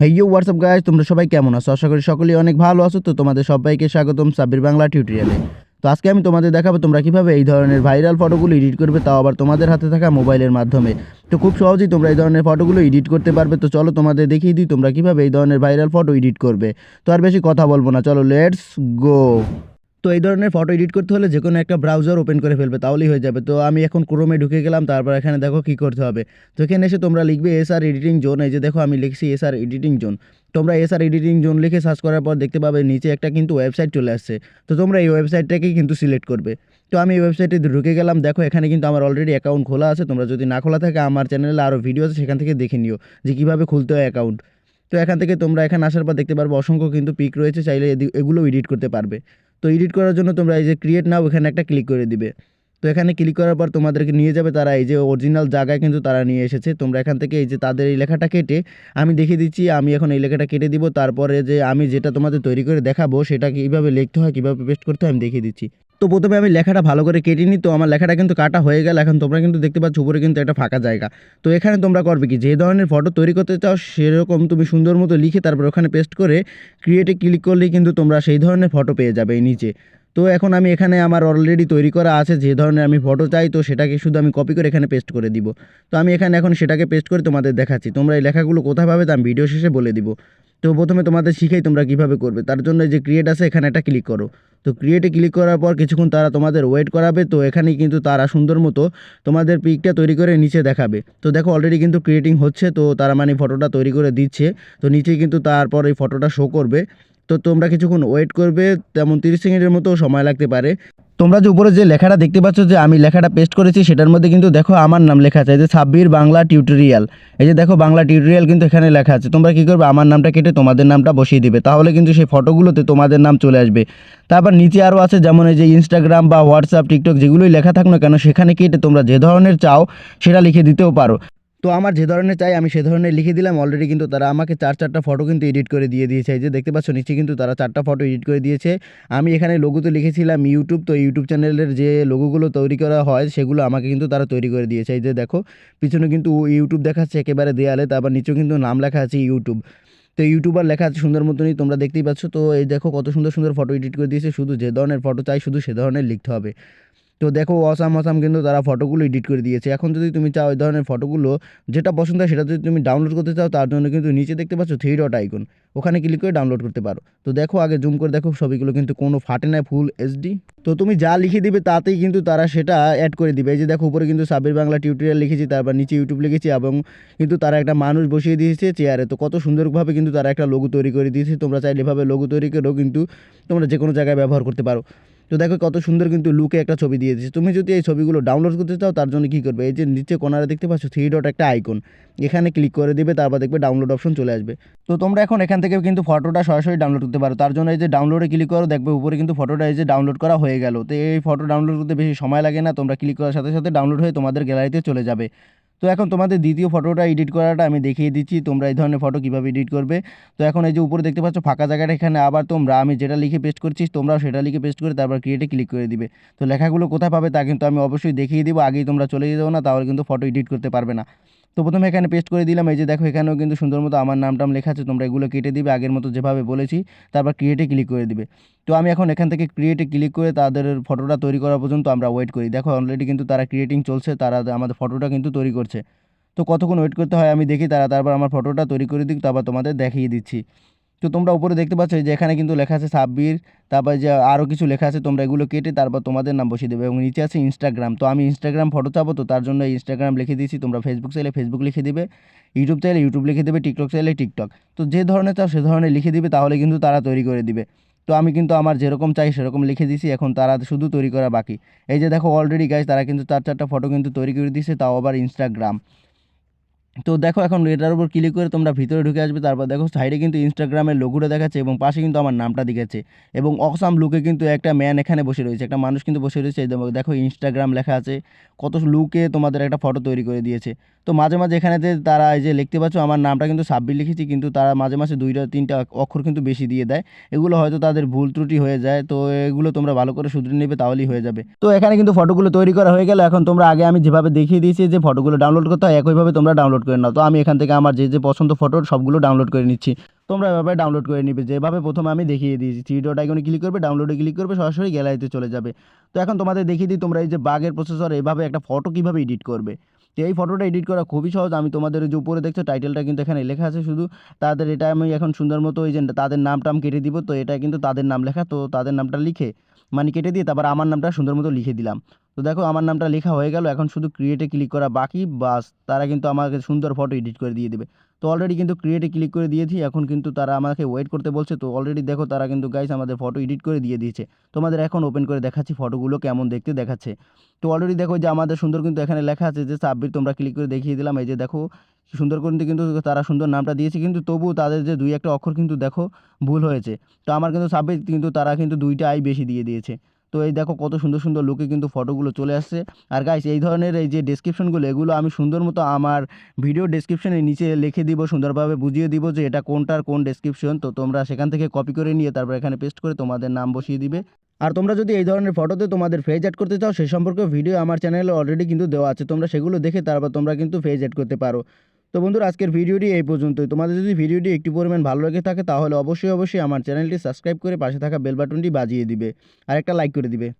Hey you WhatsApp guys, তোমরা সবাই কেমন আছো? আশা করি সকলেই অনেক ভালো আছো। তো তোমাদের সবাইকে স্বাগতম সাব্বির বাংলা টিউটোরিয়ালে। তো আজকে আমি তোমাদের দেখাবো তোমরা কিভাবে এই ধরনের ভাইরাল ফটোগুলো এডিট করবে, তাও আবার তোমাদের হাতে থাকা মোবাইলের মাধ্যমে। তো খুব সহজেই তোমরা এই ধরনের ফটোগুলো এডিট করতে পারবে। তো চলো তোমাদের দেখিয়ে দিই তোমরা কিভাবে এই ধরনের ভাইরাল ফটো এডিট করবে। তো আর বেশি কথা বলবো না, চলো লেটস গো। তো এই ধরনের ফটো এডিট করতে হলে যে কোনো একটা ব্রাউজার ওপেন করে ফেলবে, তাহলেই হয়ে যাবে। তো আমি এখন ক্রোমে ঢুকে গেলাম, তারপর এখানে দেখো কি করতে হবে। তো এখানে এসে তোমরা লিখবে এসআর এডিটিং জোন। এই যে দেখো আমি লিখছি এসআর এডিটিং জোন। তোমরা এসআর এডিটিং জোন লিখে সার্চ করার পর দেখতে পাবে নিচে একটা কিন্তু ওয়েবসাইট চলে আসছে। তো তোমরা এই ওয়েবসাইটটাকেই কিন্তু সিলেক্ট করবে। তো আমি এই ওয়েবসাইটে ঢুকে গেলাম। দেখো এখানে কিন্তু আমার অলরেডি অ্যাকাউন্ট খোলা আছে। তোমরা যদি না খোলা থাকে আমার চ্যানেলে আরও ভিডিও আছে, সেখান থেকে দেখে নিও যে কীভাবে খুলতে হয় অ্যাকাউন্ট। তো এখান থেকে তোমরা এখানে আসার পর দেখতে পারবে অসংখ্য কিন্তু পিক রয়েছে, চাইলে এগুলো এডিট করতে পারবে। তো এডিট করার জন্য তোমরা এই যে ক্রিয়েট নাও এখানে একটা ক্লিক করে দিবে। তো এখানে ক্লিক করার পর তোমাদেরকে নিয়ে যাবে তারা এই যে অরিজিনাল জায়গায় কিন্তু তারা নিয়ে এসেছে। তোমরা এখান থেকে এই যে তাদের এই লেখাটা কেটে আমি দেখিয়ে দিচ্ছি। আমি এখন এই লেখাটা কেটে দিব, তারপরে যে আমি যেটা তোমাদের তৈরি করে দেখাবো সেটা কীভাবে লিখতে হয়, কীভাবে পেস্ট করতে হয় আমি দেখিয়ে দিচ্ছি। তো প্রথমে আমি লেখাটা ভালো করে কেটে নিই। তো আমার লেখাটা কিন্তু কাটা হয়ে গেল। এখন তোমরা কিন্তু দেখতে পাচ্ছ উপরে কিন্তু একটা ফাঁকা জায়গা। তো এখানে তোমরা করবে কি, যে ধরনের ফটো তৈরি করতে চাও সেরকম তুমি সুন্দর মতো লিখে তারপর ওখানে পেস্ট করে ক্রিয়েটে ক্লিক করলেই কিন্তু তোমরা সেই ধরনের ফটো পেয়ে যাবে এই নিচে। তো এখন আমি এখানে আমার অলরেডি তৈরি করা আছে যে ধরনের আমি ফটো চাই, তো সেটাকে শুধু আমি কপি করে এখানে পেস্ট করে দিব। তো আমি এখানে এখন সেটাকে পেস্ট করে তোমাদের দেখাচ্ছি। তোমরা এই লেখাগুলো কোথায় পাবে তা আমি ভিডিও শেষে বলে দিব। তো প্রথমে তোমাদের শিখাই তোমরা কিভাবে করবে। তার জন্য এই যে ক্রিয়েট আছে এখানে একটা ক্লিক করো। তো ক্রিয়েটে ক্লিক করার পর কিছুক্ষণ তারা তোমাদের ওয়েট করাবে। তো এখানেই কিন্তু তারা সুন্দর মতো তোমাদের পিকটা তৈরি করে নিচে দেখাবে। তো দেখো অলরেডি কিন্তু ক্রিয়েটিং হচ্ছে, তো তারা মানে ফটোটা তৈরি করে দিচ্ছে। তো নিচে কিন্তু তারপর এই ফটোটা শো করবে। তো তোমরা কিছুক্ষণ ওয়েট করবে, তেমন 30 সেকেন্ডের মতো সময় লাগতে পারে। তোমরা যে উপরে যে লেখাটা দেখতে পাচ্ছ যে আমি লেখাটা পেস্ট করেছি, সেটার মধ্যে কিন্তু দেখো আমার নাম লেখা আছে, এই যে সাব্বির বাংলা টিউটোরিয়াল। এই যে দেখো বাংলা টিউটোরিয়াল কিন্তু এখানে লেখা আছে। তোমরা কী করবে, আমার নামটা কেটে তোমাদের নামটা বসিয়ে দিবে, তাহলে কিন্তু সেই ফটোগুলোতে তোমাদের নাম চলে আসবে। তারপর নিচে আরও আছে, যেমন এই যে ইনস্টাগ্রাম বা হোয়াটসঅ্যাপ টিকটক যেগুলোই লেখা থাক না কেন, সেখানে কেটে তোমরা যে ধরনের চাও সেটা লিখে দিতেও পারো। তো আমার যে ধরনের চাই আমি সে ধরনের লিখে দিলাম। অলরেডি কিন্তু তারা আমাকে চারটা ফটো কিন্তু এডিট করে দিয়ে দিয়েছে। এই যে দেখতে পাচ্ছ নিচে কিন্তু তারা 4টা ফটো এডিট করে দিয়েছে। আমি এখানে লোগোতে লিখেছিলাম ইউটিউব। তো ইউটিউব চ্যানেলের যে লোগোগুলো তৈরি করা হয় সেগুলো আমাকে কিন্তু তারা তৈরি করে দিয়েছে। এই যে দেখো পিছনে কিন্তু ইউটিউব দেখাচ্ছে একেবারে দেয়ালে, তারপর নিচেও কিন্তু নাম লেখা আছে ইউটিউব। তো ইউটিউবার লেখা আছে সুন্দর মতনই, তোমরা দেখতেই পাচ্ছ। তো এই দেখো কত সুন্দর সুন্দর ফটো এডিট করে দিয়েছে। শুধু যে ধরনের ফটো চাই শুধু সে ধরনের লিখতে হবে। তো দেখো অসাম অসাম কিন্তু তারা ফটোগুলো এডিট করে দিয়েছে। এখন যদি তুমি চাও ওই ধরনের ফটোগুলো যেটা পছন্দ হয় সেটা যদি তুমি ডাউনলোড করতে চাও, তার জন্য কিন্তু নিচে দেখতে পাচ্ছ 3 ডট আইকন, ওখানে ক্লিক করে ডাউনলোড করতে পারো। তো দেখো আগে জুম করে দেখো ছবিগুলো কিন্তু কোনো ফাটে না, ফুল এইচডি। তো তুমি যা লিখে দিবে তাতেই কিন্তু তারা সেটা অ্যাড করে দিবে। এই যে দেখো উপরে কিন্তু সাব্বির বাংলা টিউটোরিয়াল লিখেছি, তারপর নিচে ইউটিউব লিখেছি এবং কিন্তু তারা একটা মানুষ বসিয়ে দিয়েছে চেয়ারে। তো কত সুন্দরভাবে কিন্তু তারা একটা লোগো তৈরি করে দিয়েছে। তোমরা চাইলে এভাবে লোগো তৈরি করেও কিন্তু তোমরা যে কোনো জায়গায় ব্যবহার করতে পারো। তো দেখো কত সুন্দর কিন্তু লুকে একটা ছবি দিয়ে দিয়েছে। তুমি যদি এই ছবিগুলো ডাউনলোড করতে চাও তার জন্য কী করবে, এই যে নিচে কোনারে দেখতে পাচ্ছ 3 ডট একটা আইকন, এখানে ক্লিক করে দিবে, তারপর দেখবে ডাউনলোড অপশন চলে আসবে। তো তোমরা এখন এখান থেকে কিন্তু ফটোটা সরাসরি ডাউনলোড করতে পারো। তার জন্য এই যে ডাউনলোডে ক্লিক করো, দেখবে উপরে কিন্তু ফটোটা এই যে ডাউনলোড করা হয়ে গেল। তো এই ফটো ডাউনলোড করতে বেশি সময় লাগে না, তোমরা ক্লিক করার সাথে সাথে ডাউনলোড হয়ে তোমাদের গ্যালারিতে চলে যাবে। তো এখন তোমাদের দ্বিতীয় ফটোটা এডিট করাটা আমি দেখিয়ে দিচ্ছি, তোমরা এই ধরনের ফটো কীভাবে এডিট করবে। তো এখন এই যে উপরে দেখতে পাচ্ছ ফাঁকা জায়গাটা, এখানে আবার তোমরা আমি যেটা লিখে পেস্ট করছি তোমরাও সেটা লিখে পেস্ট করে তারপর ক্রিয়েটে ক্লিক করে দিবে। তো লেখাগুলো কোথায় পাবে তা কিন্তু আমি অবশ্যই দেখিয়ে দিব, আগেই তোমরা চলে যেও না, তাহলে কিন্তু ফটো এডিট করতে পারবে না। তো প্রথমে এখানে পেস্ট করে দিলাম। এই যে দেখো এখানেও কিন্তু সুন্দর মতো আমার নামটাম লেখা আছে। তোমরা এগুলো কেটে দিবে আগের মতো যেভাবে বলেছি, তারপর ক্রিয়েটে ক্লিক করে দিবে। তো আমি এখন এখান থেকে ক্রিয়েটে ক্লিক করে তাদের ফটোটা তৈরি করা পর্যন্ত আমরা ওয়েট করি। দেখো অলরেডি কিন্তু তারা ক্রিয়েটিং চলছে, তারা আমাদের ফটোটা কিন্তু তৈরি করছে। তো কতক্ষণ ওয়েট করতে হয় আমি দেখি, তারপর আমার ফটোটা তৈরি করে দিক, তারপর তোমাদের দেখিয়ে দিচ্ছি। তো তোমরা উপরে দেখতে পাচ্ছ যে এখানে কিন্তু লেখা আছে সাব্বির, তারপর যে আরও কিছু লেখা আছে, তোমরা এগুলো কেটে তারপর তোমাদের নাম বসিয়ে দেবে। এবং নিচে আছে ইনস্টাগ্রাম। তো আমি ইনস্টাগ্রাম ফটো চাবো, তো তার জন্য ইনস্টাগ্রাম লিখে দিয়েছি। তোমরা ফেসবুক চাইলে ফেসবুক লিখে দিবে, ইউটিউব চাইলে ইউটিউব লিখে দেবে, টিকটক চাইলে টিকটক। তো যে ধরনের চাও সে ধরনের লিখে দিবে, তাহলে কিন্তু তারা তৈরি করে দিবে। তো আমি কিন্তু আমার যেরকম চাই সেরকম লিখে দিয়েছি, এখন তারা শুধু তৈরি করা বাকি। এই যে দেখো অলরেডি গাইজ তারা কিন্তু 4টা ফটো কিন্তু তৈরি করে দিয়েছে, তাও আবার ইনস্টাগ্রাম। তো দেখো এখন এটার উপর ক্লিক করে তোমরা ভিতরে ঢুকে আসবে। তারপর দেখো সাইডে কিন্তু ইনস্টাগ্রামের লোগোটা দেখাচ্ছে এবং পাশে কিন্তু আমার নামটা দেখাচ্ছে। এবং অকসাম লুকে কিন্তু একটা ম্যান এখানে বসে রয়েছে, একটা মানুষ কিন্তু বসে রয়েছে। এই দেখো ইনস্টাগ্রাম লেখা আছে, কত লুকে তোমাদের একটা ফটো তৈরি করে দিয়েছে। তো মাঝে মাঝে এখানেতে তারা এই যে লিখতে পাচ্ছ আমার নামটা কিন্তু সাব্বির লিখেছি, কিন্তু তারা মাঝে মাঝে 2টা 3টা অক্ষর কিন্তু বেশি দিয়ে দেয়। এগুলো হয়তো তাদের ভুল ত্রুটি হয়ে যায়, তো এগুলো তোমরা ভালো করে শুধরে নেবে, তাহলেই হয়ে যাবে। তো এখানে কিন্তু ফটোগুলো তৈরি করা হয়ে গেল। এখন তোমরা আগে আমি যেভাবে দেখিয়ে দিয়েছি যে ফটোগুলো ডাউনলোড করতে হয়, একইভাবে তোমরা ডাউনলোড করে নাও। তো আমি এখান থেকে আমার যে পছন্দ ফটো সবগুলো ডাউনলোড করে নিচ্ছি। তোমরা এভাবে ডাউনলোড করে নিবে, যেভাবে প্রথমে আমি দেখিয়ে দিয়েছি। থ্রি ডট আইকনে ক্লিক করবে, ডাউনলোডে ক্লিক করবে, সরাসরি গ্যালারিতে চলে যাবে। তো এখন তোমাদের দেখিয়ে দিই তোমরা এই যে বাগের প্রসেসর এভাবে একটা ফটো কীভাবে এডিট করবে। তো এই ফটোটা এডিট করা খুবই সহজ। আমি তোমাদের যে উপরে দেখছো টাইটেলটা কিন্তু এখানে লেখা আছে, শুধু তাদের এটা আমি এখন সুন্দর মতো ওই যে তাদের নামটা আমি কেটে দিব। তো এটা কিন্তু তাদের নাম লেখা, তো তাদের নামটা লিখে মানে কেটে দিয়ে তারপর আমার নামটা সুন্দর মতো লিখে দিলাম। তো দেখো আমার নামটা লেখা হয়ে গেল। এখন শুধু ক্রিয়েটে ক্লিক করা বাকি, বাস তারা কিন্তু আমাকে সুন্দর ফটো এডিট করে দিয়ে দেবে। তো অলরেডি কিন্তু ক্রিয়েটে ক্লিক করে দিয়েছি, এখন কিন্তু তারা আমাকে ওয়েট করতে বলছে। তো অলরেডি দেখো তারা কিন্তু গাইস আমাদের ফটো এডিট করে দিয়ে দিয়েছে। তোমাদের এখন ওপেন করে দেখাচ্ছি ফটোগুলো কেমন দেখতে দেখাচ্ছে। তো অলরেডি দেখো যে আমাদের সুন্দর কিন্তু এখানে লেখা আছে যে সাব্বির, তোমরা ক্লিক করে দেখিয়ে দিলাম। এই যে দেখো সুন্দর করে কিন্তু তারা সুন্দর নামটা দিয়েছে, কিন্তু তবুও তাদের যে 2-1টা অক্ষর কিন্তু দেখো ভুল হয়েছে। তো আমার কিন্তু সাব্বির, কিন্তু তারা কিন্তু 2টা আই বেশি দিয়ে দিয়েছে। তো এই দেখো কত সুন্দর সুন্দর লুকে কিন্তু ফটোগুলো চলে আসছে। আর গাইস এই ধরনের এই যে ডেসক্রিপশনগুলো, এগুলো আমি সুন্দর মতো আমার ভিডিও ডেসক্রিপশনের নিচে লিখে দিব, সুন্দরভাবে বুঝিয়ে দিব যে এটা কোনটার কোন ডেসক্রিপশন। তো তোমরা সেখান থেকে কপি করে নিয়ে তারপর এখানে পেস্ট করে তোমাদের নাম বসিয়ে দিবে। আর তোমরা যদি এই ধরনের ফটোতে তোমাদের ফেজ অ্যাড করতে চাও, সে সম্পর্কে ভিডিও আমার চ্যানেলে অলরেডি কিন্তু দেওয়া আছে, তোমরা সেগুলো দেখে তারপর তোমরা কিন্তু ফেজ অ্যাড করতে পারো। তো বন্ধুরা আজকের ভিডিওটি এই পর্যন্তই। তোমাদের যদি ভিডিওটি একটু পরিমাণ ভালো লেগে থাকে তাহলে অবশ্যই আমার চ্যানেলটি সাবস্ক্রাইব করে পাশে থাকা বেল বাটনটি বাজিয়ে দিবে আর একটা লাইক করে দিবে।